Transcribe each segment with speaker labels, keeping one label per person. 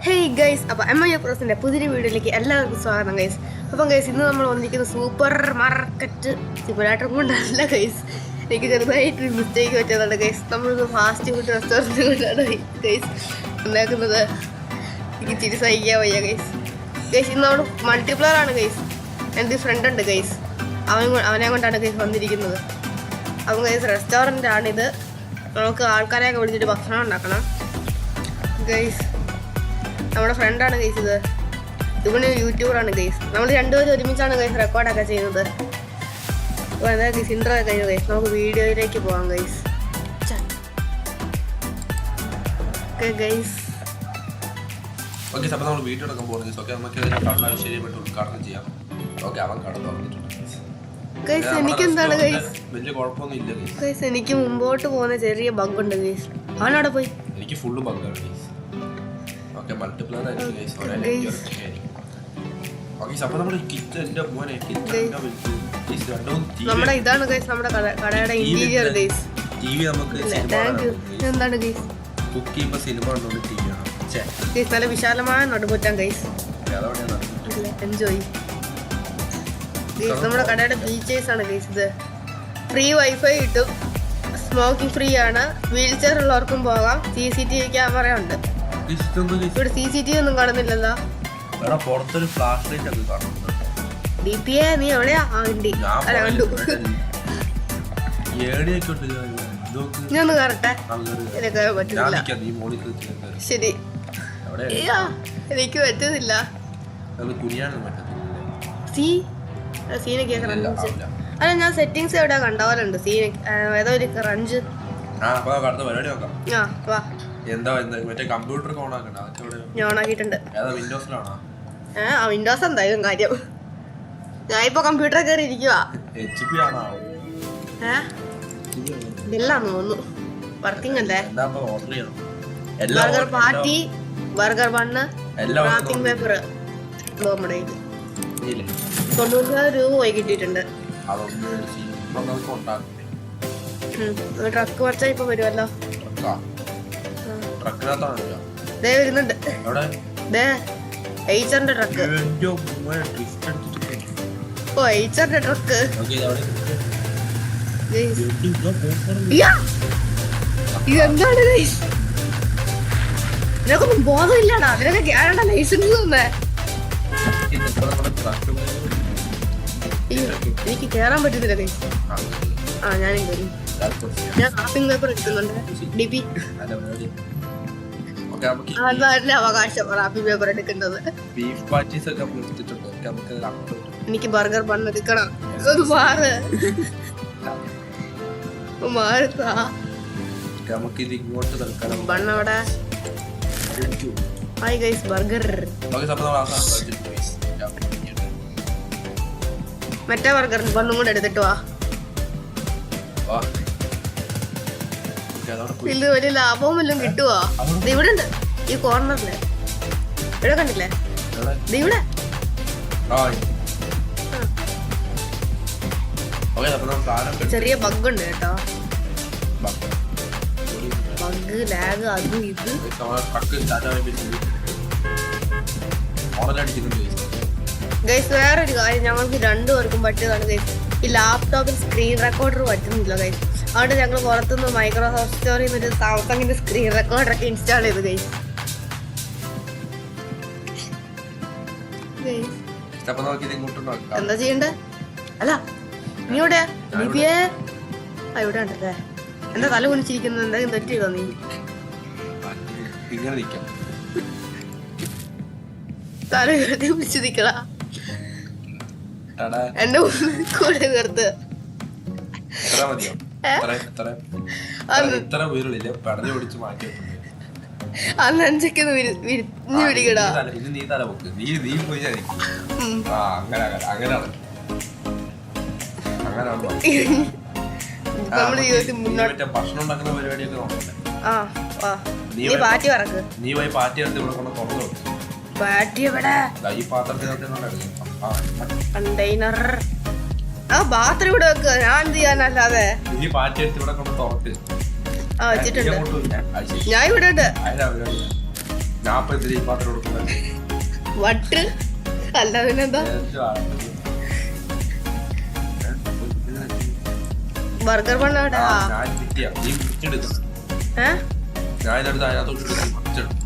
Speaker 1: Hey guys, അപ്പോൾ MIA Prosന്റെ പുതിയൊരു വീഡിയോയിലേക്ക് എല്ലാവർക്കും സ്വാഗതം ഗൈസ്. അപ്പം ഗൈസ്, ഇന്ന് നമ്മൾ വന്നിരിക്കുന്ന സൂപ്പർ മാർക്കറ്റ് സിമുലേറ്റർ കൊണ്ടല്ല ഗൈസ്. എനിക്ക് ചെറുതായിട്ട് മിസ്റ്റേക്ക് പറ്റിയതാണ് ഗൈസ്. നമ്മളിത് ഫാസ്റ്റ് ഫുഡ് റെസ്റ്റോറൻറ്റ് കൊണ്ടാണ് ഗൈസ് ഉണ്ടാക്കുന്നത്. എനിക്ക് ചിരി സഹിക്കാൻ വയ്യ ഗൈസ്. ഇന്ന് നമ്മൾ മൾട്ടിപ്ലയർ ആണ് ഗൈസ്. എൻ്റെ ഫ്രണ്ട് ഉണ്ട് ഗൈസ്, അവനെ കൊണ്ടാണ് ഗൈസ് വന്നിരിക്കുന്നത്. അപ്പം ഗൈസ്, റെസ്റ്റോറൻ്റ് ആണിത്. നമുക്ക് ആൾക്കാരെയൊക്കെ വിളിച്ചിട്ട് ഭക്ഷണം ഉണ്ടാക്കണം ഗൈസ്. നമ്മുടെ ഫ്രണ്ടാണ് ഗൈസ് ഇത്. ഇവന് യൂട്യൂബറാണ് ഗൈസ്. നമ്മൾ രണ്ടുപേരും ഒരുമിച്ചാണ് ഗൈസ് റെക്കോർഡൊക്കെ ചെയ്യുന്നത്. അപ്പോൾ എന്താ ഗൈസ്, ഇൻട്രോ ഒക്കെ കഴിഞ്ഞു ഗൈസ്. നമുക്ക് വീഡിയോയിലേക്ക് പോകാം ഗൈസ്. ഗൈസ്
Speaker 2: ഓക്കെ, അപ്പോൾ നമ്മൾ വീഡിയോ എടുക്കാൻ പോകുന്നത് ഓക്കെ. നമുക്ക് കടൽ ഐശ്വര്യമായിട്ട് ഉദ്ഘാടനം ചെയ്യാം. ഓക്കെ, അവൻ കട തുറന്നിട്ടുണ്ട്
Speaker 1: ഗൈസ്. എനിക്കെന്താണ് ഗൈസ്,
Speaker 2: വലിയ കുഴപ്പമൊന്നും ഇല്ല
Speaker 1: ഗൈസ്. എനിക്ക് മുമ്പോട്ട് പോകുന്ന ചെറിയ ബഗ്ഗുണ്ട് ഗൈസ്. അവനവിടെ പോയി.
Speaker 2: എനിക്ക് ഫുള്ള് ബഗ്ഗാണ് ഗൈസ്. ഓക്കെ, മൾട്ടിപ്ലയർ ആയിരിക്കും ഗൈസ്. ഓക്കെ, അപ്പോൾ നമ്മുടെ കിച്ചൻ്റെ മോനെ
Speaker 1: നമ്മുടെ ഇതാണ് ഗൈസ്, നമ്മുടെ കടയുടെ ഇന്റീരിയർ ഗൈസ്.
Speaker 2: ടി വി നമുക്ക്
Speaker 1: എന്താണ് ഗൈസ്,
Speaker 2: കുക്ക് ചെയ്യുമ്പോൾ സിനിമ കണ്ടുകൊണ്ട് ടി വി ആണ്
Speaker 1: ഗൈസ്. നല്ല വിശാലമായ നടുമുറ്റം ഗൈസ്. Enjoy guys. നമ്മുടെ കടയുടെ ഫീച്ചേഴ്സ് ആണ് ഗൈസ് ഇത്. ഫ്രീ വൈഫൈ കിട്ടും, സ്മോക്കിംഗ് ഫ്രീ ആണ്, വീൽ ചെയർ ഉള്ളവർക്കും പോകാം, CCTV ക്യാമറ ഉണ്ട്. ഇവിടെ CCTV ഒന്നും കാണുന്നില്ലല്ലോ. DPA നീ എവിടെയാ? കണ്ടു. ഞാൻ ഒന്ന് കയറട്ടെ. എനിക്ക് പറ്റുന്നില്ല. ശരി, എനിക്ക് പറ്റുന്നില്ല. സീനെ കേൾക്കണം. അല്ല, ഞാൻ സെറ്റിങ്സ് എവിടെ കണ്ടവരുണ്ട്. സീന ഏതോ ഒരു ക്രഞ്ച്. ഞാൻ ഓണാക്കിയിട്ടുണ്ട്. വിൻഡോസ് എന്തായാലും കാര്യം. ഞാൻ ഇപ്പൊ കമ്പ്യൂട്ടറിൽ കയറി ഇരിക്കുവാ. ഇതെല്ലാന്ന് തോന്നുന്നു. വർക്കിംഗ് അല്ലേ? Burger patty, burger bun, wrapping paper. നമ്മുടെ 90 രൂപ പോയി കിട്ടിയിട്ടുണ്ട്. ട്രക്ക് കുറച്ചാ ഇപ്പൊ വരുമല്ലോ. ദേ വരുന്നുണ്ട്. എയ്ച്ചറിന്റെ ട്രക്ക്. ഓ, എയ്ച്ചറിന്റെ ട്രക്ക്. ഇതെന്താണ് ഗൈസ്? ഇതിനൊക്കൊന്നും ബോധമില്ലാടാ. അതിനൊക്കെ കേരള ലൈസൻസ് തന്നെ. എനിക്ക് കേറാൻ പറ്റുന്നില്ല ഗൈസ്. ഞാനും കയറി. ഞാൻ റാപ്പിംഗ് പേപ്പർ എടുക്കുന്നുണ്ട്. DP അതല്ല അവകാശം റാപ്പിംഗ് പേപ്പർ എടുക്കുന്നത്. എനിക്ക് ബർഗർ ബണ്ണ് എടുക്കണം. ഒന്ന് മാറ് മാറുത്താ. ബണ്ണവിടെ. Hi guys, burger. മറ്റേ ബർഗർ ബണ്ണും കൂടെ എടുത്തിട്ട് വാ. ഇതിൽ വലിയ ലാഭവും വല്ലതും കിട്ടുവോ? ഇവിടെ ഉണ്ട്, ഈ കോർണറില്. ഇവിടെ കണ്ടില്ലേ? ഇവിടെ ചെറിയ ബഗ് ഉണ്ട് കേട്ടോ. ബഗ്, ലാഗ്, അതും ഇത്. ഗൈസ്, വേറൊരു കാര്യം ഞങ്ങൾക്ക് രണ്ടുപേർക്കും പറ്റിയതാണ് ഗൈസ്. ഈ ലാപ്ടോപ്പിൽ സ്ക്രീൻ റെക്കോർഡർ പറ്റുന്നില്ല ഗൈസ്. അതുകൊണ്ട് ഞങ്ങൾ പുറത്തുനിന്ന് മൈക്രോസോഫ്റ്റ് സ്റ്റോറിൽ നിന്നൊരു സാംസങ്ങിന്റെ സ്ക്രീൻ റെക്കോർഡറൊക്കെ ഇൻസ്റ്റാൾ ചെയ്തു ഗൈസ്. എന്താ ചെയ്യണ്ടേ? അല്ല, നീ ഇവിടെ DPA ഇവിടെ ഉണ്ടല്ലേ. എന്താ തല കുനിച്ചിരിക്കുന്നത്? എന്തെങ്കിലും തെറ്റിയോ നീ? തല കുനിച്ച് നിക്കടാ. എന്റെ കൂടെ നിർത്ത്. അന്നഞ്ചൊക്കെ പിടിക്കടാ. നീ പാറ്റി പറക്ക്. പാറ്റി എവിടെ? കണ്ടെയ്നർ. ബാത്റൂം ഇവിടെ വെക്കുക. ഞാൻ എന്ത് ചെയ്യാനല്ലാതെ. വെച്ചിട്ടുണ്ട്. ഞാൻ ഇവിടെ ഉണ്ട്.
Speaker 2: ഞാൻ ഇപ്പൊ എന്തിനാ ഈ പാത്രം കൊടുക്കുന്നത്?
Speaker 1: വട്ട് അല്ല പിന്നെന്താ? ബർഗർ ബണ്ണാടാ.
Speaker 2: ഞാൻ കിട്ടിയാ നീ പിടിച്ചെടുക്കും. ഞാൻ ഇതെടുത്ത് അതിനകത്തോട്ട് പിടിച്ചെടുക്കും.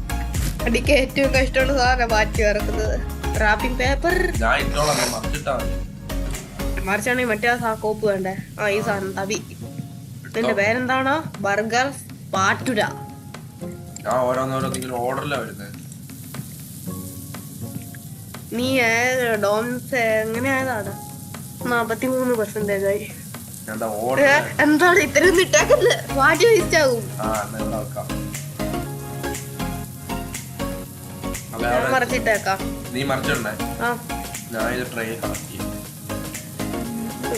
Speaker 1: എനിക്ക് ഏറ്റവും കഷ്ടമുള്ള സാധനം മാറ്റി ഇറക്കുന്നത് റാപ്പിംഗ് പേപ്പർ.
Speaker 2: ഞാൻ ഇട്ടോളാം, മറിച്ചിട്ടാ മതി.
Speaker 1: മറിച്ചാണെങ്കിൽ മറ്റേ ആ കോപ്പ് വേണ്ടേ? ആ ഈ സാധനം തവി. നിന്റെ പേരെന്താണോ? ബർഗർ പാട്ടുര.
Speaker 2: ഞാൻ ഓരോന്നോരോന്ന് ഇങ്ങനെ ഓർഡറിലാ വരുന്നത്.
Speaker 1: നീ ഡോംസ് എങ്ങനെയായതാണ്? 43% ആയി. എന്താണ് ഇത്രയും ഇട്ടാക്കുന്നത്? വാട്ടി വേസ്റ്റ് ആകും. മറിച്ചിട്ടേക്കാം.
Speaker 2: നീ മറിച്ചിടണേ.
Speaker 1: ആ
Speaker 2: ഞാൻ ഇത് ട്രൈ കണക്ട് ചെയ്യും.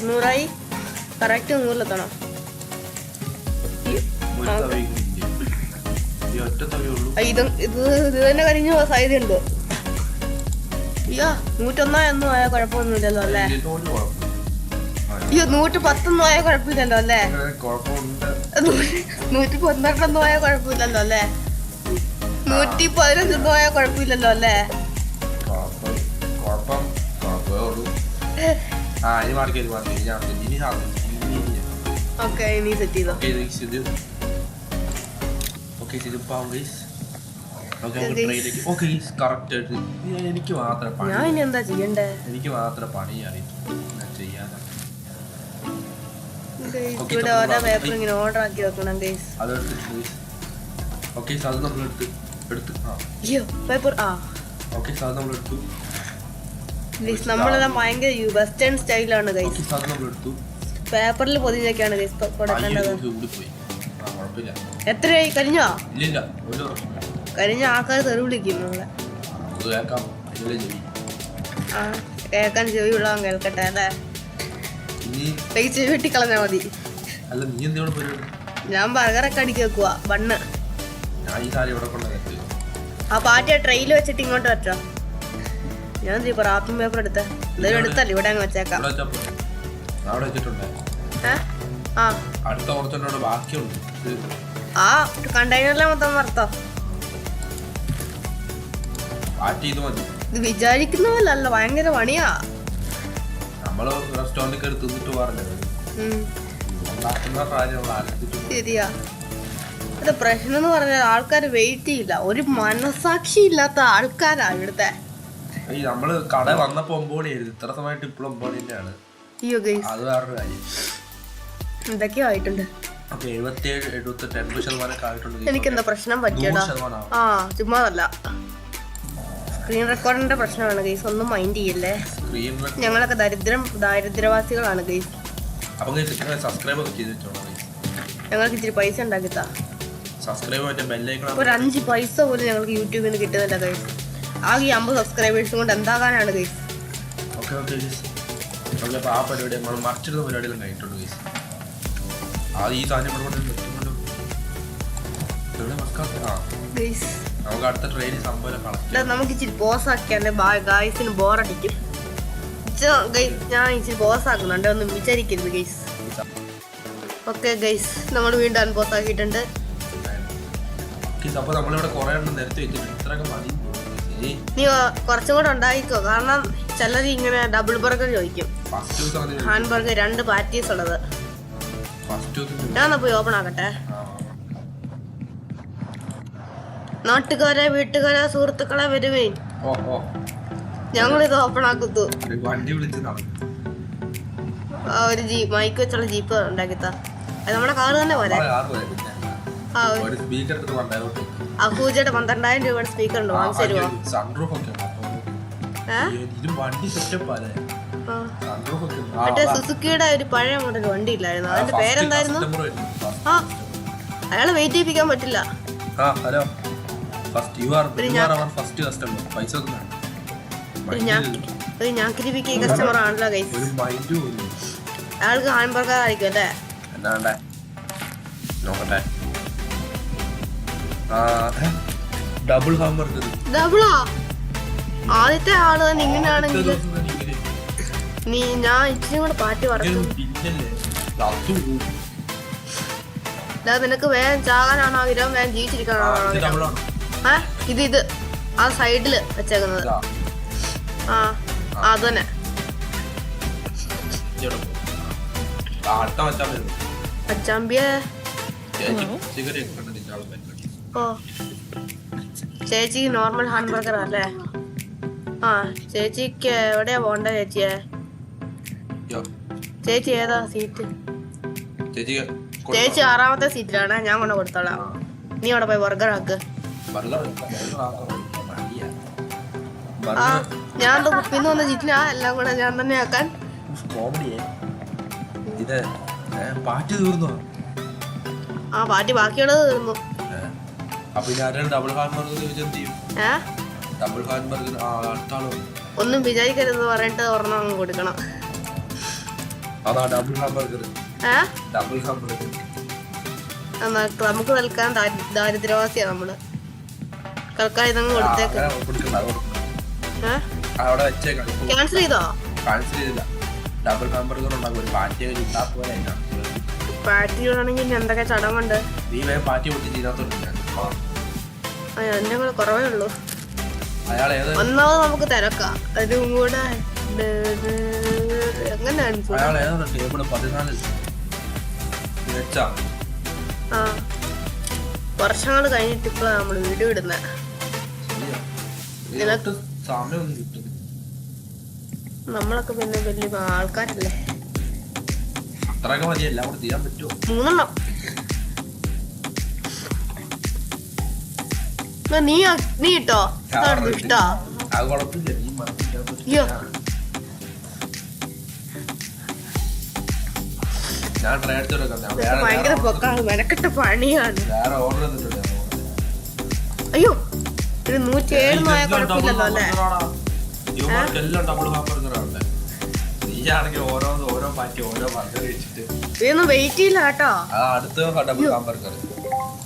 Speaker 1: 90 കറക്റ്റ് 100-ലെത്തണം. ഇത് തന്നെ കരിഞ്ഞു സാധ്യതയുണ്ട്. അയ്യോ 101 ആയ കുഴപ്പമൊന്നുമില്ലല്ലോ അല്ലേ? അയ്യോ 110 ആയ കുഴപ്പമില്ലല്ലോ അല്ലേ? 112 ആയ കുഴപ്പമില്ലല്ലോ അല്ലേ? 115 ആയ കുഴപ്പമില്ലല്ലോ അല്ലേ? ഓക്കെ ഇനി സെറ്റ് ചെയ്തോ.
Speaker 2: എനിക്ക് മാത്രം
Speaker 1: ഞാൻ ഇനി എന്താ ചെയ്യണ്ടേ?
Speaker 2: എനിക്ക് മാത്രം പണി അറിയാം.
Speaker 1: ഇവിടെ ഓരോ പേപ്പർ ഇങ്ങനെ ഓർഡർ ആക്കി വെക്കണം ഗൈസ്. അയ്യോ പേപ്പർ. ആ നമ്മളെല്ലാം ഭയങ്കര വെസ്റ്റേൺ സ്റ്റൈലാണ് ഗൈസ്. പേപ്പറിൽ പൊതിഞ്ഞൊക്കെയാണ് ഗൈസ് കൊടുക്കേണ്ടത്. എത്രയായി? കരിഞ്ഞോ? കരിഞ്ഞ ആൾക്കാർ തെറി വിളിക്കും നമ്മളെ. ആ കേൾക്കാൻ ചെവി ഉള്ളവൻ കേൾക്കട്ടെ അല്ലേ? ചെവി വെട്ടി കളഞ്ഞാ മതി. ഞാൻ ബർഗറൊക്കെ അടിക്കി വെക്കുവാ. ബണ്ണ് ആ പാറ്റിയ ട്രെയിൽ വെച്ചിട്ട് ഇങ്ങോട്ട് വെച്ചോ. ഞാൻ ഇപ്പൊ റാപ്പിംഗ് പേപ്പർ എടുത്ത എന്തായാലും എടുത്തല്ലേ ഇവിടെ അങ്ങ് വെച്ചേക്കാം. ആ കണ്ടെയ്നറിലെ മൊത്തം വറുത്തോ? ഇത് വിചാരിക്കുന്ന പോലെ അല്ല, ഭയങ്കര പണിയാ. ശരിയാ. അത് പ്രശ്നം എന്ന് പറഞ്ഞാൽ ആൾക്കാർ വെയിറ്റ് ചെയ്യില്ല. ഒരു മനസാക്ഷി ഇല്ലാത്ത ആൾക്കാരാ ഇവിടുത്തെ.
Speaker 2: നമ്മള് കട വന്നപ്പോ ഒമ്പോണിയായിരുന്നു, ഇത്ര സമയത്ത് ഇപ്പോഴും ഒമ്പോണിയാണ്.
Speaker 1: എന്തൊക്കെയോ ആയിട്ടുണ്ട്. എനിക്കെന്താ പ്രശ്നം പറ്റിയടാ? ആ ചുമ്മാതല്ല, സ്ക്രീൻ റെക്കോർഡിന്റെ പ്രശ്നമാണ് ഗൈസ്. ഒന്നും മൈൻഡ് ചെയ്യല്ലേ. ഞങ്ങളൊക്കെ ദാരിദ്ര്യവാസികളാണ് ഗൈസ്. ഞങ്ങൾക്ക് ഇച്ചിരി പൈസ ഉണ്ടാക്കിത്താ. ഒരു 5 പൈസ പോലും ഞങ്ങൾക്ക് യൂട്യൂബിൽ നിന്ന് കിട്ടുന്നില്ല ഗൈസ്. ആകെ 50 സബ്സ്ക്രൈബേഴ്സും കൊണ്ട് എന്താകാനാണ് ഗൈസ്?
Speaker 2: ആ പരിപാടി നമ്മൾ മറിച്ചിടുന്ന പരിപാടിയെല്ലാം കഴിഞ്ഞിട്ടുണ്ട് ഗൈസ്. ഈ നമുക്ക് അടുത്ത ട്രെയിനിൽ സംഭവം
Speaker 1: നമുക്ക് ഇച്ചിരി പോസ് ആക്കിയാലേ ഗൈസിന് ബോറടിക്കും. ഞാൻ ഇച്ചിരി പോസ് ആക്കുന്നുണ്ട്, ഒന്നും വിചാരിക്കരുത് ഗൈസ്. ഓക്കെ ഗൈസ്, നമ്മൾ വീണ്ടും അൺപോസ് ആക്കിയിട്ടുണ്ട്. നീ കുറച്ചും കൂടെ ഉണ്ടായിക്കോ, കാരണം ചിലർ ഇങ്ങനെ ഡബിൾ ബർഗർ ചോദിക്കും. ഹാൻഡ് ബർഗർ 2 പാറ്റീസ് ഉള്ളത്. ഞാൻ പോയി ഓപ്പൺ ആക്കട്ടെ. നാട്ടുകാരെ, വീട്ടുകാരെ, സുഹൃത്തുക്കളെ വരുവേൻ, ഞങ്ങളിത് ഓപ്പൺ ആക്കുന്നു. ഒരു മൈക്ക് വെച്ചുള്ള ജീപ്പ് ഉണ്ടാക്കിത്താ. അത് നമ്മുടെ കാറ് തന്നെ പോലെ. അഹൂജയുടെ 12,000 രൂപയുടെ സ്പീക്കർ ഉണ്ട്, വാങ്ങിച്ചു തരുമോ? മറ്റേ സുസുക്കിയുടെ ഒരു പഴയ മോഡൽ വണ്ടി ഇല്ലായിരുന്നു, അതിന്റെ പേരെന്തായിരുന്നു? ആ അയാളെ വെയിറ്റ് ചെയ്യിപ്പിക്കാൻ പറ്റില്ല. ഞാൻ കിരിപ്പിക്ക് കസ്റ്റമർ ആണല്ലോ ഗൈസ്. അയാൾക്ക് ഹാൻബർഗർ ആയിരിക്കും അല്ലേ? ഡബിളാ? ആദ്യത്തെ ആള് തന്നെ ഇങ്ങനെയാണെങ്കിൽ ഞാൻ ഇച്ചിരി കൂടെ പാറ്റി പറഞ്ഞു. നിനക്ക് വേഗം ചാകാനാണോ ആഗ്രഹം, വേഗം ജീവിച്ചിരിക്കാനാണോ ആഗ്രഹം? ആ ഇത് ആ സൈഡില് വെച്ചേക്കുന്നത്.
Speaker 2: ഇതാ.
Speaker 1: ആ അത് തന്നെ.
Speaker 2: ഇങ്ങോട്ട് പോ. ആ, അടുത്ത മച്ചാൻ വരുന്നു.
Speaker 1: അച്ചാമ്പിയെ
Speaker 2: സിഗരറ്റ് കണ്ടിട്ട് ആളെ പറ്റി.
Speaker 1: ഓ ചേച്ചി നോർമൽ ഹാംബർഗർ അല്ലേ? ആ ചേച്ചിക്ക് എവിടെയാ പോണ്ട ചേച്ചിയെ?
Speaker 2: യോ,
Speaker 1: ചേച്ചി ഏതാ സീറ്റ്?
Speaker 2: ചേച്ചിക്ക്
Speaker 1: ചേച്ചി 6ാമത്തെ സീറ്റിലാണ്. ഞാൻ കൊണ്ട് കൊടുത്തോളാം. നീ അവിടെ പോയി ബർഗർ ആക്ക്. ആ ഞാൻ കുപ്പിന്ന് വന്ന സീറ്റിനാ എല്ലാം കൂടെ ഞാൻ തന്നെ ആക്കാൻ.
Speaker 2: ഇത് പാറ്റ് തീർന്നോ?
Speaker 1: ആ പാറ്റി ബാക്കിയുള്ളത് തീർന്നു.
Speaker 2: അപ്പൊ ഞാൻ ഡബിൾ ഹാൻബർഗർ എന്ത് ചെയ്യും? ഡബിൾ ഹാൻബർഗർ അടുത്താളോ
Speaker 1: ഒന്നും വിചാരിക്കരുത് പറഞ്ഞിട്ട് ഒരെണ്ണം അങ്ങ് കൊടുക്കണം.
Speaker 2: അതാ ഡബിൾ ഹാൻബർഗർ. ഡബിൾ ഹാൻബർഗർ
Speaker 1: നമുക്ക് തൽക്കാൻ ദാരിദ്ര്യവാസിയാ നമ്മള്. തൽക്കാലം ഇതങ്ങ് കൊടുത്തേക്ക്.
Speaker 2: അവിടെ വെച്ചേക്കാം.
Speaker 1: ക്യാൻസൽ ചെയ്തോ?
Speaker 2: ക്യാൻസൽ ചെയ്തില്ല. ഡബിൾ ഹാൻബർഗർ ഉണ്ടാക്കും. ഒരു പാറ്റി പോലെ
Speaker 1: പാറ്റി ആണെങ്കിൽ എന്തൊക്കെ ചടങ്ങുണ്ട്.
Speaker 2: നീ വേഗം പാറ്റി പൊട്ടി ഇതിനകത്തോട്ട്.
Speaker 1: എന്റെ കൂടെ കുറവേ ഉള്ളൂ.
Speaker 2: അയാൾ ഏതാ?
Speaker 1: ഒന്നാമത് നമുക്ക് തിരക്കാം. അതും കൂടെ എങ്ങനെയാണ്
Speaker 2: അയാൾ ഏതാണ് ടേബിൾ 14 വെച്ചാ?
Speaker 1: ആ വർഷങ്ങൾ കഴിഞ്ഞിട്ട് ഇപ്പൊ നമ്മള് വീഡിയോ ഇടുന്നേ.
Speaker 2: സമയമൊന്നും കിട്ടും.
Speaker 1: നമ്മളൊക്കെ പിന്നെ വലിയ ആൾക്കാരല്ലേ.
Speaker 2: അത്രയൊക്കെ മതി. എല്ലാം കൂടെ ചെയ്യാൻ പറ്റുമോ?
Speaker 1: 3 നീ ഇട്ടോ ഇഷ്ടാ?
Speaker 2: അത് കുഴപ്പമില്ല. നീ
Speaker 1: അയ്യോ
Speaker 2: ഞാൻ ട്രൈ അടിച്ചോട്ടെ.
Speaker 1: ഭയങ്കര പൊക്കാണ്. മെനക്കെട്ട പണിയാണ്.
Speaker 2: വേറെ ഓർഡർ ചെയ്തിട്ടുണ്ട്.
Speaker 1: അയ്യോ ഒരു 107 ആയ കുഴപ്പമില്ലല്ലോ അല്ലേ?
Speaker 2: എല്ലാം ഡബിൾ ഹാംബർഗറാണ്. നീയാണെങ്കിൽ ഓരോ പാറ്റി ഓരോ ബർഗർ കഴിച്ചിട്ട്
Speaker 1: ഇതൊന്നും വെയിറ്റ് ചെയ്യില്ല കേട്ടോ.
Speaker 2: അടുത്ത ഡബിൾ ഹാംബർഗർ.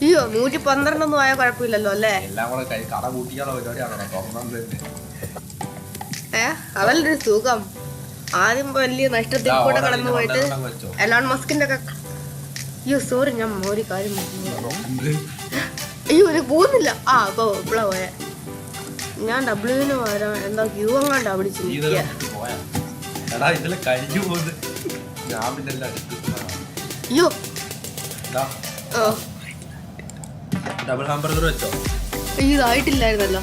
Speaker 1: അയ്യോ 112 ആയ കുഴപ്പമില്ലല്ലോ അല്ലേ?
Speaker 2: എല്ലാം കൂടെ കട കൂട്ടിക്കാനുള്ള പരിപാടിയാണോ?
Speaker 1: അതല്ലൊരു സുഖം. ആദ്യം വലിയ നഷ്ടത്തിൽ കൂടെ കടന്നു പോയിട്ട് എലോൺ മസ്കിന്റെ ഒക്കെ. അയ്യോ സോറി ഞാൻ ഒരു കാര്യം അയ്യോ എനിക്ക് പോകുന്നില്ല. ആ അപ്പൊ ഇവിടെ പോയ ഞാൻ ഡബ്ല്യൂന് പകരം എന്താ ക്യൂ അങ്ങാണ്ടാ പിടിച്ചിരിക്കുക. അയ്യോ
Speaker 2: ഡബിൾ ഹാംബർഗർ വെച്ചോ?
Speaker 1: ഇതായിട്ടില്ലായിരുന്നല്ലോ.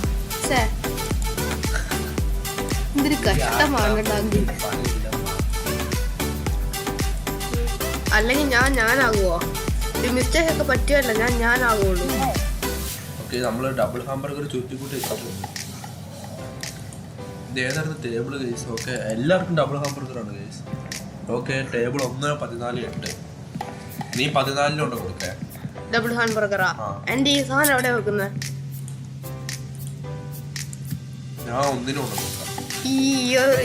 Speaker 1: എന്തൊരു കഷ്ടമാണ്. അല്ലെങ്കിൽ ഞാനാകുവോ? ഈ മിസ്റ്റേക്ക് ഒക്കെ പറ്റുമല്ലോ. ഞാനാകുള്ളൂ.
Speaker 2: നമ്മള് ഡബിൾ ഹാംബർഗർ ചുറ്റിക്കൂട്ടി ഏതായിരുന്നു ടേബിൾ കേസ്? ഓക്കെ എല്ലാവർക്കും ഡബിൾ ഹാംബർഗർ ആണ് കേസ്. Okay table 1-14-8. നീ 14 കൊടുക്കേ
Speaker 1: ഡബിൾ ഹാംബർഗറാ. എന്റെ ഈ സാധനം എവിടെ വെക്കുന്നത്?
Speaker 2: ഞാൻ 1
Speaker 1: ഈ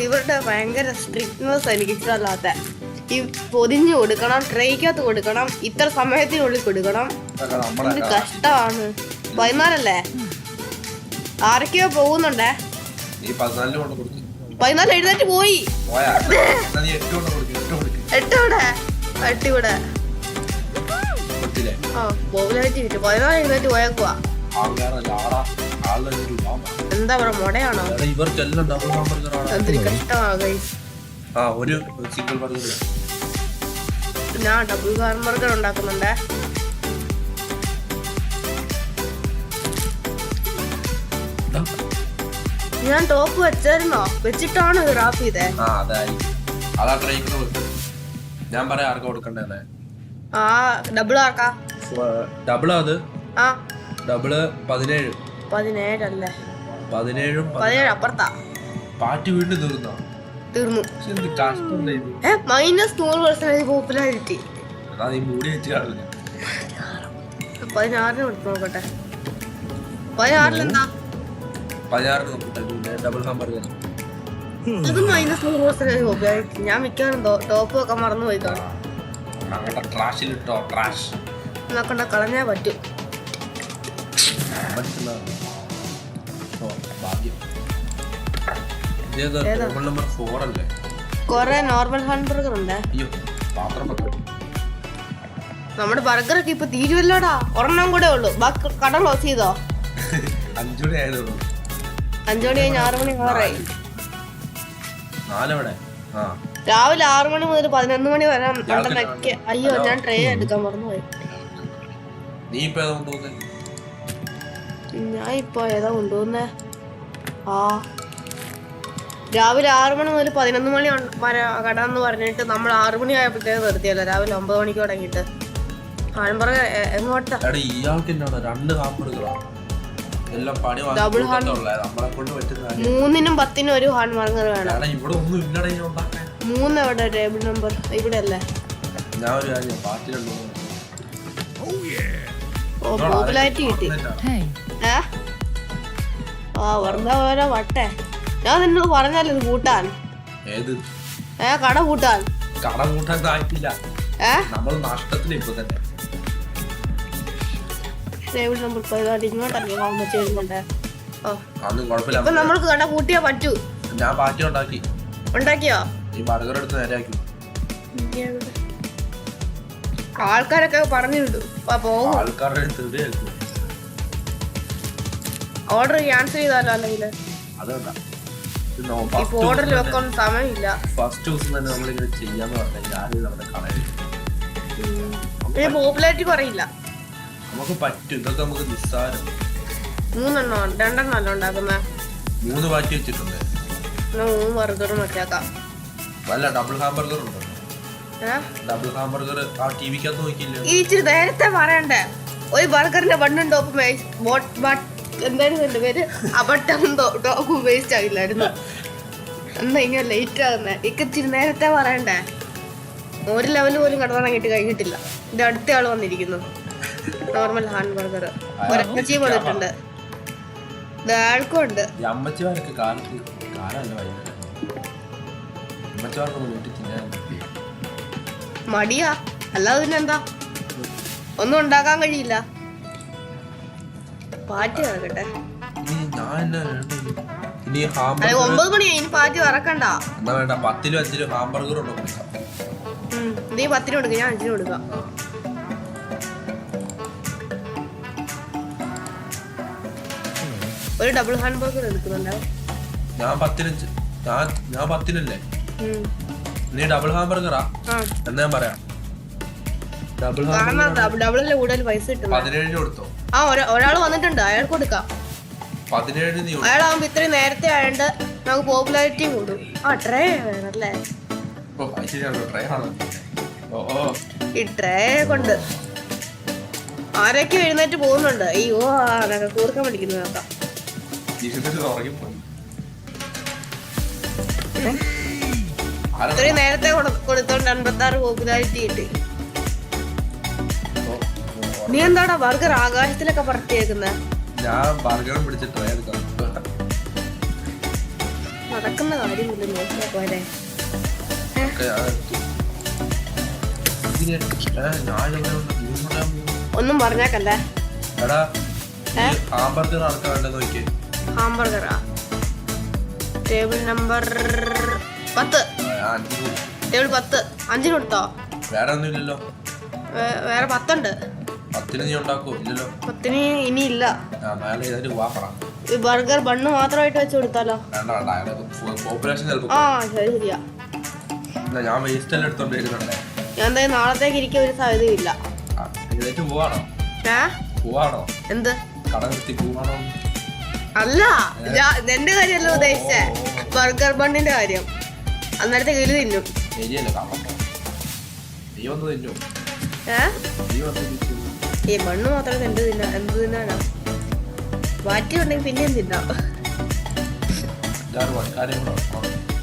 Speaker 1: ഇവരുടെ ഭയങ്കര സ്ട്രിക്ട്നെസ് എനിക്ക് ഇഷ്ടമല്ലാത്ത. ഈ പൊതിഞ്ഞു കൊടുക്കണം, ട്രേക്കകത്ത് കൊടുക്കണം, ഇത്ര സമയത്തിനുള്ളിൽ കൊടുക്കണം. ഇത് കഷ്ടമാണ്. 14 ആരൊക്കെയോ പോകുന്നുണ്ടേ. 14 എഴുന്നേറ്റ് പോയി. 8 അട്ടിവിടെ പോലായിട്ട് 14 എഴുന്നേറ്റ് പോയേക്കുവാ. എന്താ പറയാ മുടയാണോ? എന്തൊരു കഷ്ടമാണ്. ഞാൻ ഡബിൾ ഹാംബർഗർ ഉണ്ടാക്കുന്നുണ്ടേ. ഞാൻ ടോപ്പ് വെച്ചായിരുന്നോ? വെച്ചിട്ടാണ് റാപ്പ് ചെയ്തേ.
Speaker 2: ഞാൻ പറയാം ആർക്കാ കൊടുക്കണ്ടേ?
Speaker 1: ആ ഡബിൾ ആർക്കാ?
Speaker 2: ഡബിളാ അത്?
Speaker 1: ആ
Speaker 2: ഡബിള് 17.
Speaker 1: 17 അല്ലേ?
Speaker 2: 17
Speaker 1: അപ്പുറത്താ.
Speaker 2: പാറ്റി വീണ്ടും തീർന്നു.
Speaker 1: -100% പോപ്പുലാരിറ്റി. 16 കൊടുത്ത് നോക്കട്ടെ. 16 എന്താ?
Speaker 2: 16 ഡബിൾ ഹാംബർഗർ.
Speaker 1: ഇത് -100% പോപ്പുലാരിറ്റി. ഞാൻ മിക്കവാറും ടോപ്പ് ഒക്കെ മറന്നു പോയി കാണും. നോക്കണ്ട കളഞ്ഞാ പറ്റും. കൊറേ നോർമൽ ഹാംബർഗർ ഉണ്ട്. നമ്മുടെ ബർഗറൊക്കെ ഇപ്പൊ തീരുവല്ലോടാ. ഒരെണ്ണം കൂടെ ഉള്ളു. ബാക്കി കട ക്ലോസ് ചെയ്തോ?
Speaker 2: 5 മണി ആയതുള്ളൂ.
Speaker 1: 5 മണി കഴിഞ്ഞ് 6 മണി ആറായി.
Speaker 2: 4 എവിടെ? ആ
Speaker 1: രാവിലെ 6 മണി മുതൽ 11 മണി വരെ ഉണ്ടെന്നൊക്കെ. അയ്യോ ഞാൻ ട്രേ എടുക്കാൻ മറന്നുപോയി.
Speaker 2: നീ ഇപ്പൊ ഏതാ കൊണ്ടുപോകുന്നേ?
Speaker 1: ഞാൻ ഇപ്പൊ ഏതാ കൊണ്ടുപോകുന്നേ? ആ രാവിലെ 6 മണി മുതൽ 11 മണി വരെ കടന്ന് പറഞ്ഞിട്ട് നമ്മൾ 6 മണി ആയപ്പോഴത്തേക്ക് നിർത്തിയല്ലോ. രാവിലെ 9 മണിക്ക് തുടങ്ങിയിട്ട് ഹാൻബർഗർ എങ്ങോട്ടാ?
Speaker 2: ഇയാൾക്ക് എന്നാണ് 2 ഹാംബർഗറാ എല്ലാം പണി
Speaker 1: ഡബിൾ ഹാൻ.
Speaker 2: നമ്മളെ കൊണ്ട് പറ്റുന്ന
Speaker 1: 3-നും 10-നും ഒരു ഹാൻബർഗർ വേണം.
Speaker 2: ഇവിടെ ഒന്നും ഇല്ലട
Speaker 1: 3 എവിടെ ടേബിൾ നമ്പർ? ഇവിടെ അല്ലേ?
Speaker 2: ഞാൻ ഒരു കാര്യം പാർട്ടിയിലുണ്ടോ
Speaker 1: ഓ പോപ്പുലാരിറ്റി കിട്ടി. ആ വെറുതെ ഓരോ വട്ടെ. ഞാൻ നിന്നോട് പറഞ്ഞല്ലോ ഇത് കൂട്ടാൻ.
Speaker 2: ഏത്
Speaker 1: കട കൂട്ടാൻ?
Speaker 2: കട കൂട്ടാൻ ആയിട്ടില്ല. നമ്മൾ നഷ്ടത്തിൽ ഇപ്പൊ തന്നെ.
Speaker 1: ടേബിൾ നമ്പർ ഇങ്ങോട്ടല്ലേ വാങ്ങിച്ചു വരുന്നുണ്ട്.
Speaker 2: അതൊന്നും കുഴപ്പമില്ല.
Speaker 1: ഇപ്പൊ നമ്മൾക്ക് കട കൂട്ടിയാ പറ്റൂ.
Speaker 2: ഞാൻ പാർട്ടി
Speaker 1: ഉണ്ടാക്കിയോ?
Speaker 2: ഈ ബർഗർ എടുത്ത് നേരെയാക്കി.
Speaker 1: ആൾക്കാരൊക്കെ പറഞ്ഞു വിടും.
Speaker 2: ആൾക്കാരുടെ
Speaker 1: ഓർഡർ ക്യാൻസൽ ചെയ്താലോ? അല്ലെങ്കിൽ ഇപ്പൊ ഓർഡറിൽ വെക്കാൻ സമയമില്ല.
Speaker 2: ഫസ്റ്റ് ദിവസം തന്നെ നമ്മളിങ്ങനെ ചെയ്യാന്ന് പറഞ്ഞാൽ നമ്മുടെ കടയിൽ
Speaker 1: പോപ്പുലാരിറ്റി കുറയില്ല.
Speaker 2: നമുക്ക് പറ്റും. ഇതൊക്കെ നമുക്ക് നിസ്സാരം.
Speaker 1: 2 അല്ല ഉണ്ടാക്കുന്ന.
Speaker 2: 3 പാറ്റി വെച്ചിട്ടുണ്ട്.
Speaker 1: 3 ബർഗറും വെച്ചേക്കാം.
Speaker 2: വല്ല ഡബിൾ ഹാംബർഗർ ഉണ്ടോ? ഡബിൾ ഹാംബർഗർ ആ ടിവിക്കകത്ത് നോക്കിയില്ല.
Speaker 1: ഇച്ചിരി നേരത്തെ പറയണ്ടേ? ഒരു ബർഗറിന്റെ ബണ്ണും ടോപ്പും എന്തായിരുന്നു എന്റെ പേര്? അബട്ടം ടോപ്പും വേസ്റ്റ് ആകില്ലായിരുന്നു. എന്നാ ഇങ്ങനെ ലേറ്റ് ആകുന്നേ? ഇച്ചിരി നേരത്തെ പറയണ്ടേ? ഒരു ലെവൽ പോലും കട തുടങ്ങിയിട്ട് കഴിഞ്ഞിട്ടില്ല. ഇത് അടുത്ത ആള് വന്നിരിക്കുന്നു. നോർമൽ ഹാൻബർഗർ ഒരച്ചി കൊടുത്തിട്ടുണ്ട്. ഇത് ആൾക്കും ഉണ്ട്.
Speaker 2: അമ്മച്ചിമാരൊക്കെ
Speaker 1: മടിയാ, അല്ലാതെ പിന്നെന്താ? ഒന്നും ഉണ്ടാക്കാൻ കഴിയില്ല. പാറ്റി വറക്കട്ടെ. 9 മണിയായി. ഇനി പാറ്റി വറക്കണ്ട.
Speaker 2: 10-ലും 5-ലും ഹാംബർഗർ ഉണ്ടോ?
Speaker 1: നീ 10-ന് കൊടുക്ക, ഞാൻ 5-ന് കൊടുക്കാം. ഒരു ഡബിൾ ഹാൻബർഗർ എടുക്കുന്നുണ്ടോ?
Speaker 2: ഞാൻ 10-നല്ലേ? നീ ഡബിൾ ഹാംബർഗറാ? എന്നാ ഞാൻ പറയാം.
Speaker 1: ഡബിളല്ലേ കൂടുതൽ പൈസ കിട്ടും.
Speaker 2: 17 കൊടുത്തോ?
Speaker 1: ആ ഒരാൾ വന്നിട്ടുണ്ട്, അയാൾക്ക് കൊടുക്കാം.
Speaker 2: 17
Speaker 1: അയാളാകുമ്പോ ഇത്രയും നേരത്തെ ആയതുകൊണ്ട് നമുക്ക് പോപ്പുലാരിറ്റി കൂടും. ആ ട്രേ വേണല്ലേ? ഈ ട്രേ കൊണ്ട് ആരൊക്കെ എഴുന്നേറ്റ് പോകുന്നുണ്ട്. അയ്യോ അതൊക്കെ കൂർക്കാൻ പഠിക്കുന്നു. നോക്കാം. ഇത്രയും നേരത്തെ കൊടുത്തോണ്ട് 56 പോപ്പുലാരിറ്റി കിട്ടി. നീ എന്താടാ ബർഗർ ആകാശത്തിലൊക്കെ പറത്തിയേക്കുന്ന? നടക്കുന്ന കാര്യമില്ല. നോക്കിയാ പോരെ. ഒന്നും പറഞ്ഞേക്കല്ലേ. ഹാംബർഗറാ? Table number 10. ടേബിൾ 10. 5-ന് കൊടുത്തോ?
Speaker 2: വേറെ ഒന്നുമില്ലല്ലോ.
Speaker 1: വേറെ 10 ഉണ്ട്.
Speaker 2: 10-ന് നീ ഉണ്ടാക്കോ? ഇല്ലല്ലോ.
Speaker 1: 10-ന് ഇനിയില്ല.
Speaker 2: ഈ
Speaker 1: ബർഗർ ബണ്ണ് മാത്രമായിട്ട് വെച്ച് കൊടുത്താലോ? ആ ശരിയാ.
Speaker 2: ഞാൻ വേസ്റ്റ് എല്ലാം എടുത്തോണ്ട് വരുന്നുണ്ടേ.
Speaker 1: ഞാൻ എന്തായാലും നാളത്തേക്ക് ഇരിക്കാൻ ഒരു സാധ്യതയില്ല. എന്ത് അല്ല, എന്റെ കാര്യമല്ല ഉദ്ദേശിച്ചേ, ബർഗർ ബണ്ണിന്റെ കാര്യം. അന്നേരത്തെ കയ്യിൽ തിന്നും. ഈ ബണ്ണ് മാത്രം എന്ത് തിന്നാനാ? വാറ്റി ഉണ്ടെങ്കിൽ പിന്നെയും തിന്നാം.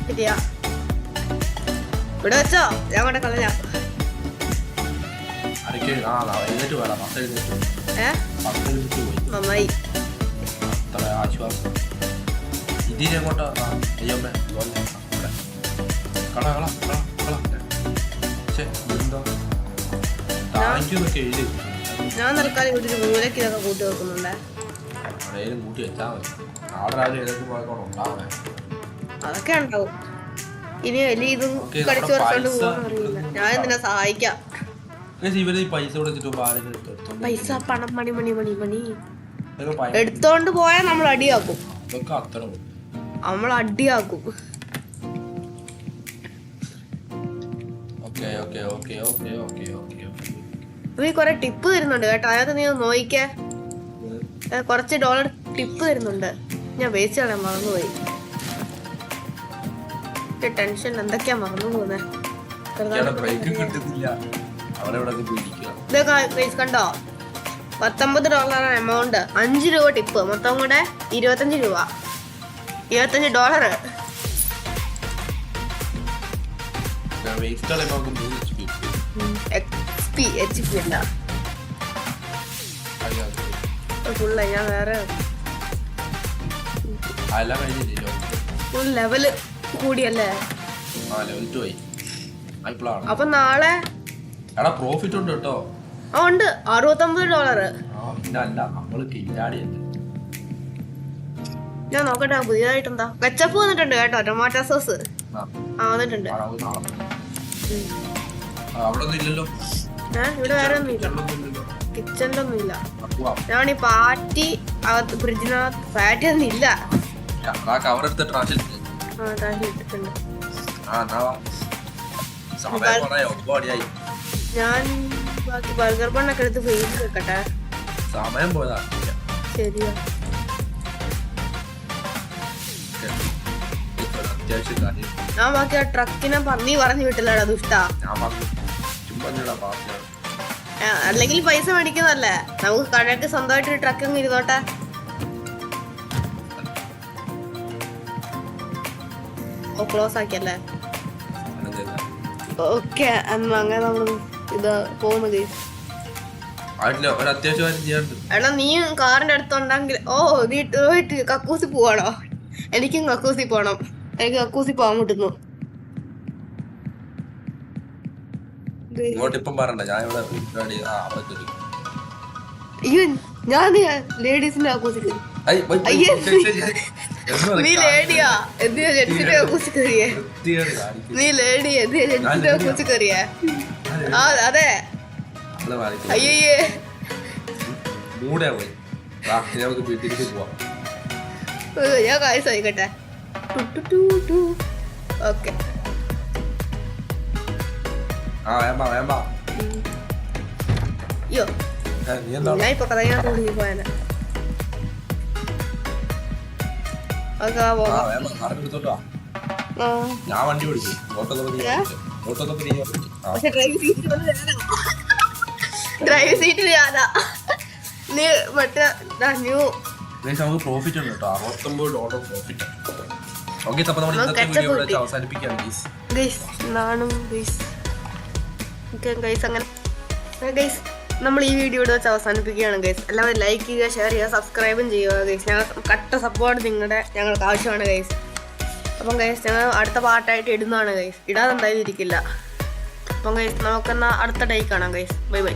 Speaker 1: ശരിയാ. ഇവിടെ വെച്ചോ, ഞാൻ കൊണ്ട് കളഞ്ഞാ. നന്നായി. ഞാൻ തൽക്കാലം ഇവിടെ ഒരു മൂലക്ക് ഇതൊക്കെ കൂട്ടി വെക്കുന്നുണ്ടേ. അതൊക്കെ ഉണ്ടാവും. ഇനി വലിയ ഇതും കടിച്ചു കുറച്ചോണ്ട് പോകാൻ അറിയില്ല. ഞാൻ എന്തിനാ സഹായിക്കാം.
Speaker 2: പൈസ
Speaker 1: പൈസ, പണം, മണി മണി മണി മണി. എടുത്തോണ്ട് പോയാൽ നമ്മൾ അടിയാക്കും.
Speaker 2: ഇതൊക്കെ അത്ര
Speaker 1: നമ്മൾ അടിയാക്കും. നീ കൊറേ ടിപ്പ് തരുന്നുണ്ട് കേട്ടോ, അതിനകത്ത് നീ ഒന്ന് നോക്കിക്കേ. കുറച്ച് ഡോളർ ടിപ്പ് തരുന്നുണ്ട്. ഞാൻ വേസ്റ്റ് കളയാൻ മറന്നുപോയി. ടെൻഷൻ എന്തൊക്കെയാ മറന്നു പോകുന്നേ. കണ്ടോ, $19 എമൗണ്ട്, $5 ടിപ്പ്, മൊത്തം കൂടെ $25, $25. HP അല്ല ഫുള്ള്. ഞാൻ വേറെ ഫുൾ ലെവല് കൂടിയല്ലേ. അപ്പൊ നാളെ
Speaker 2: പ്രോഫിറ്റ് ഉണ്ട് കേട്ടോ.
Speaker 1: ഉണ്ട് $69. ഞാൻ നോക്കട്ടെ പുതിയതായിട്ട് എന്താ. കച്ചപ്പ് വന്നിട്ടുണ്ട് കേട്ടോ, ടൊമാറ്റോ സോസ് വന്നിട്ടുണ്ട്. ഇവിടെ വേറെ ഒന്നുമില്ല, കിച്ചണിലൊന്നും ഇല്ല. ഞാൻ ഈ പാറ്റി അകത്ത് ഫ്രിഡ്ജിനകത്ത് പാറ്റി ഒന്നും ഇല്ല. ഇട്ടിട്ടുണ്ട്. ഞാൻ ബാക്കി ബർഗർ ബണ്ണൊക്കെ എടുത്ത് ഫ്രീസ് വെക്കട്ടെ.
Speaker 2: സമയം പോയതാ.
Speaker 1: ശരിയാ. ഞാൻ ബാക്കി ആ ട്രക്കിനെ നീ പറഞ്ഞു വിട്ടില്ലടാ ദുഷ്ടാ. അല്ലെങ്കിൽ പൈസ മേടിക്കുന്നതല്ലേ, നമുക്ക് കടയ്ക്ക് സ്വന്തമായിട്ട് ഒരു ട്രക്ക് അങ്ങ് ഇരുന്നോട്ടെ. ക്ലോസ് ആക്കിയല്ലേ. ഓക്കെ, അങ്ങനെ നമ്മള് ഇത് പോകുന്നത്. എടാ നീ കാറിന്റെ അടുത്തുണ്ടെങ്കിൽ നീ പോയിട്ട് കക്കൂസി പോവാണോ? എനിക്കും കക്കൂസി പോണം. എനിക്ക് കക്കൂസി പോകാൻ മുട്ടുന്നു. അയ്യോ, ഞാൻ ലേഡീസിന്റെ കക്കൂസി കയറി. നീ ലേഡിയാ, എന്തിനാ ജെൻസിന്റെ കക്കൂസി കയറിയേ? നീ ലേഡി, എന്തിനാ ജെൻസിന്റെ കക്കൂസി കയറിയേ? അതെ. അയ്യേ, ഞാൻ കാര്യം ചോദിക്കട്ടെ. ഓക്കെ, അയ്യോ ഞാൻ ഇപ്പൊ കഥയിനകത്ത് കുടുങ്ങി പോയാനെ. ഡ്രൈവ് സീറ്റിൽ ഞാനാ. നീ മറ്റേ ന്യൂ
Speaker 2: പ്രോഫിറ്റ് ഉണ്ട് കേട്ടോ, $69 പ്രോഫിറ്റ്. ഓക്കെ, അപ്പൊ നമ്മൾ ഇന്നത്തെ വീഡിയോ ഇവിടെ അവസാനിപ്പിക്കാം ഗയ്സ്.
Speaker 1: അങ്ങനെ ഗയ്സ് നമ്മൾ ഈ വീഡിയോ ഇവിടെ വെച്ച് അവസാനിപ്പിക്കുകയാണ് ഗൈസ്. എല്ലാവരും ലൈക്ക് ചെയ്യുക, ഷെയർ ചെയ്യുക, സബ്സ്ക്രൈബും ചെയ്യുക ഗൈസ്. കട്ട സപ്പോർട്ട് ഞങ്ങൾക്ക് ആവശ്യമാണ് ഗൈസ്. അപ്പം ഗൈസ് ഞങ്ങൾ അടുത്ത പാർട്ടായിട്ട് ഇടുന്നതാണ് ഗൈസ്. ഇടാതെ എന്തായാലും ഇരിക്കില്ല. അപ്പം ഗൈസ് നമുക്കെന്നാൽ അടുത്ത ഡേ കാണാം ഗൈസ്. Bye bye.